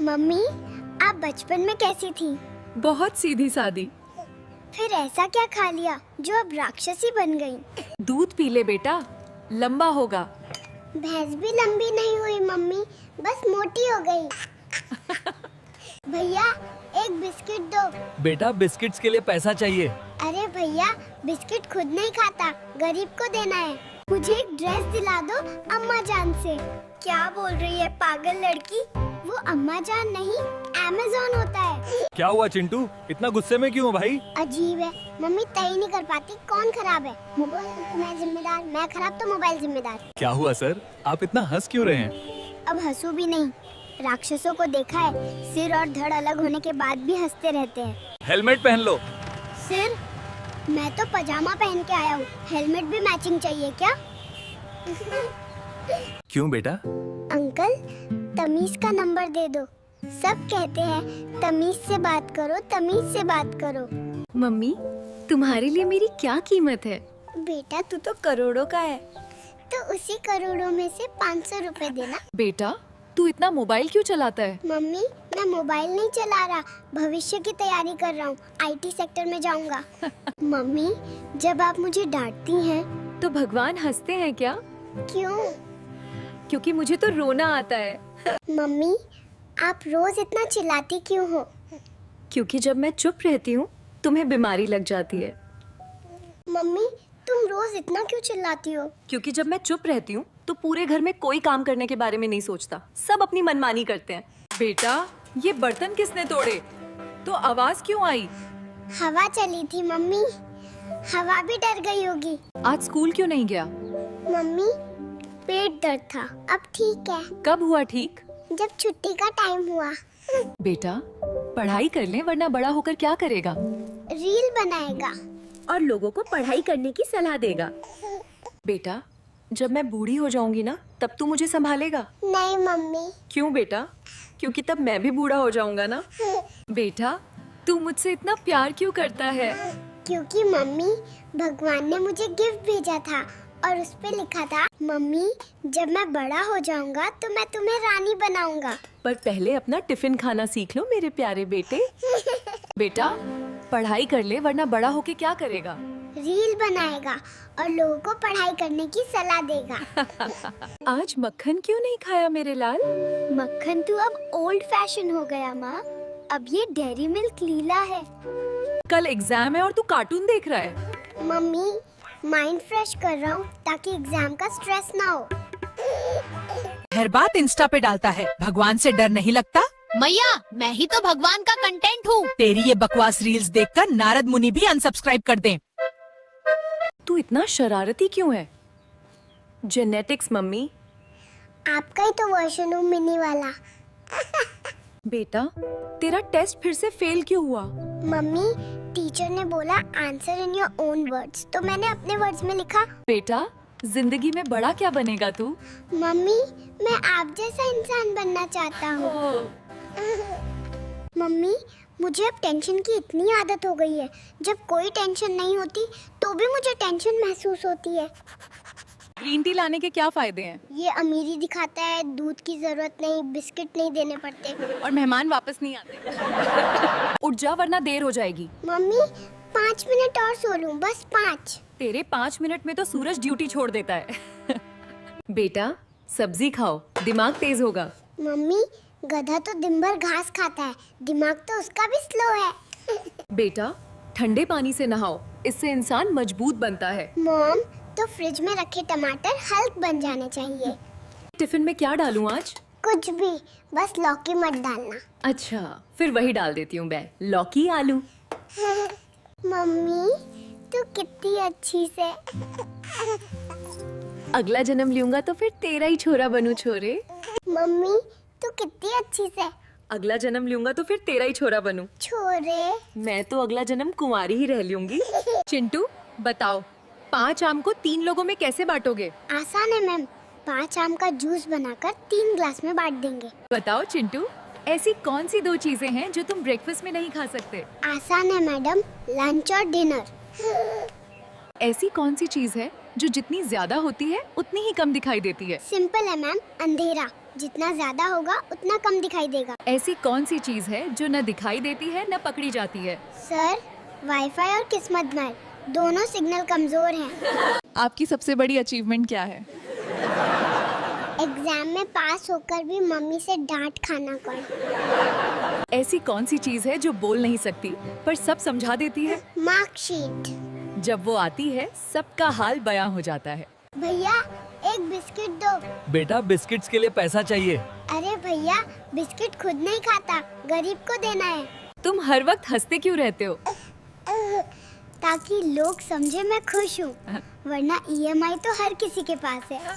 Mummy, आप बचपन में कैसी थी? बहुत सीधी सादी। फिर ऐसा क्या खा लिया जो अब राक्षसी बन गई? दूध पी ले बेटा, लंबा होगा। भैंस भी लंबी नहीं हुई मम्मी, बस मोटी हो गई। भैया, एक बिस्किट दो। बेटा, बिस्किट्स के लिए पैसा चाहिए। अरे भैया, बिस्किट खुद नहीं खाता, गरीब को देना है। मुझे एक ड्रेस दिला दो अम्मा जान से। क्या बोल रही है पागल लड़की? वो अम्मा जान नहीं, अमेज़न होता है। क्या हुआ चिंटू, इतना गुस्से में क्यों हो भाई? अजीब है, मम्मी तय नहीं कर पाती कौन खराब है। मोबाइल मैं जिम्मेदार, मैं खराब तो मोबाइल जिम्मेदार। क्या हुआ सर, आप इतना हंस क्यों रहे हैं? अब हंसू भी नहीं, राक्षसों को देखा है, सिर और धड़ अलग होने के बाद भी हंसते रहते हैं। हेलमेट पहन लो। सिर, मैं तो पजामा पहन के आया हूँ, हेलमेट भी मैचिंग चाहिए क्या? क्यों बेटा? अंकल, तमीज का नंबर दे दो। सब कहते हैं तमीज से बात करो, तमीज से बात करो। मम्मी, तुम्हारे लिए मेरी क्या कीमत है? बेटा, तू तो करोड़ों का है, तो उसी करोड़ों में से 500 रुपए देना। बेटा, तू इतना मोबाइल क्यों चलाता है? मम्मी, मैं मोबाइल नहीं चला रहा, भविष्य की तैयारी कर रहा हूँ, IT सेक्टर में जाऊँगा। मम्मी, जब आप मुझे डांटती हैं तो भगवान हंसते हैं क्या? क्यों? क्योंकि मुझे तो रोना आता है। मम्मी, आप रोज इतना चिल्लाती क्यों हो? क्योंकि जब मैं चुप रहती हूँ तुम्हें बीमारी लग जाती है। मम्मी, तुम रोज इतना क्यों चिल्लाती हो? क्योंकि जब मैं चुप रहती हूँ तो पूरे घर में कोई काम करने के बारे में नहीं सोचता, सब अपनी मनमानी करते हैं। बेटा, ये बर्तन किसने तोड़े? तो आवाज क्यों आई? हवा चली थी मम्मी, हवा भी डर गई होगी। आज स्कूल क्यों नहीं गया? मम्मी, पेट दर्द था, अब ठीक है। कब हुआ ठीक? जब छुट्टी का टाइम हुआ। बेटा, पढ़ाई कर ले वरना बड़ा होकर क्या करेगा? रील बनाएगा और लोगों को पढ़ाई करने की सलाह देगा। बेटा, जब मैं बूढ़ी हो जाऊंगी ना, तब तू मुझे संभालेगा? नहीं मम्मी। क्यों बेटा? क्योंकि तब मैं भी बूढ़ा हो जाऊंगा ना। बेटा, तू मुझसे इतना प्यार क्यों करता है? क्योंकि मम्मी, भगवान ने मुझे गिफ्ट भेजा था और उस पे लिखा था, मम्मी जब मैं बड़ा हो जाऊंगा तो मैं तुम्हें रानी बनाऊंगा। पर पहले अपना टिफिन खाना सीख लो मेरे प्यारे बेटे। बेटा, पढ़ाई कर ले वरना बड़ा होके क्या करेगा? रील बनाएगा और लोगों को पढ़ाई करने की सलाह देगा। आज मक्खन क्यों नहीं खाया मेरे लाल? मक्खन तो अब ओल्ड फैशन हो गया माँ, अब ये डेयरी मिल्क लीला है। कल एग्जाम है और तू कार्टून देख रहा है। मम्मी, माइंड फ्रेश कर रहा हूँ ताकि एग्जाम का स्ट्रेस ना हो। हर बात इंस्टा पे डालता है, भगवान से डर नहीं लगता? मैया, मैं ही तो भगवान का कंटेंट हूँ। तेरी ये बकवास रील्स देखकर नारद मुनि भी अनसब्सक्राइब कर दें। तू इतना शरारती क्यों है? Genetics mummy. आपका ही तो वर्जन हूँ मिनी वाला। बेटा, तेरा टेस्ट फिर से फेल क्यों हुआ? मम्मी, टीचर ने बोला answer in your own words, तो मैंने अपने वर्ड्स में लिखा। बेटा, जिंदगी में बड़ा क्या बनेगा तू? मम्मी, मैं आप जैसा इंसान बनना चाहता हूँ। मम्मी, मुझे अब टेंशन की इतनी आदत हो गई है, जब कोई टेंशन नहीं होती तो भी मुझे टेंशन महसूस होती है। ग्रीन टी लाने के क्या फायदे हैं? ये अमीरी दिखाता है, दूध की जरूरत नहीं, बिस्किट नहीं देने पड़ते और मेहमान वापस नहीं आते। उठ जा वरना देर हो जाएगी। मम्मी, 5 मिनट और सो लूं, बस 5। तेरे 5 मिनट में तो सूरज ड्यूटी छोड़ देता है। बेटा, सब्जी खाओ, दिमाग तेज होगा। मम्मी, गधा तो दिन भर घास खाता है, दिमाग तो उसका भी स्लो है। बेटा, ठंडे पानी से नहाओ, इससे इंसान मजबूत बनता है। मॉम, तो फ्रिज में रखे टमाटर हल्क बन जाने चाहिए। टिफिन में क्या डालूं आज? कुछ भी, बस लौकी मत डालना। अच्छा, फिर वही डाल देती हूँ मैं, लौकी आलू। मम्मी, तू कितनी अच्छी से। अगला जन्म लूंगा तो फिर तेरा ही छोरा बनूं छोरे। मम्मी, तू कितनी अच्छी से। अगला जन्म लूंगा तो फिर तेरा ही छोरा बनूं। छोरे। मैं तो अगला जन्म कुंवारी ही रह लूंगी। चिंटू, बताओ 5 आम को 3 लोगों में कैसे बांटोगे? आसान है मैम, 5 आम का जूस बनाकर 3 ग्लास में बांट देंगे। बताओ चिंटू, ऐसी कौन सी 2 चीजें हैं जो तुम ब्रेकफास्ट में नहीं खा सकते? आसान है मैडम, लंच और डिनर। ऐसी कौन सी चीज है जो जितनी ज्यादा होती है उतनी ही कम दिखाई देती है? सिंपल है मैम, अंधेरा। जितना ज्यादा होगा उतना कम दिखाई देगा। ऐसी कौन सी चीज है जो न दिखाई देती है न पकड़ी जाती है? सर, वाईफाई और किस्मत महल दोनों सिग्नल कमजोर हैं। आपकी सबसे बड़ी अचीवमेंट क्या है? एग्जाम में पास होकर भी मम्मी से डांट खाना कर। ऐसी कौन सी चीज है जो बोल नहीं सकती पर सब समझा देती है? मार्कशीट। जब वो आती है सबका हाल बयां हो जाता है। भैया एक बिस्किट दो। बेटा बिस्किट्स के लिए पैसा चाहिए। अरे भैया, बिस्किट खुद नहीं खाता, गरीब को देना है। तुम हर वक्त हंसते क्यों रहते हो? ताकि लोग समझे मैं खुश हूँ, वरना ईएमआई तो हर किसी के पास है।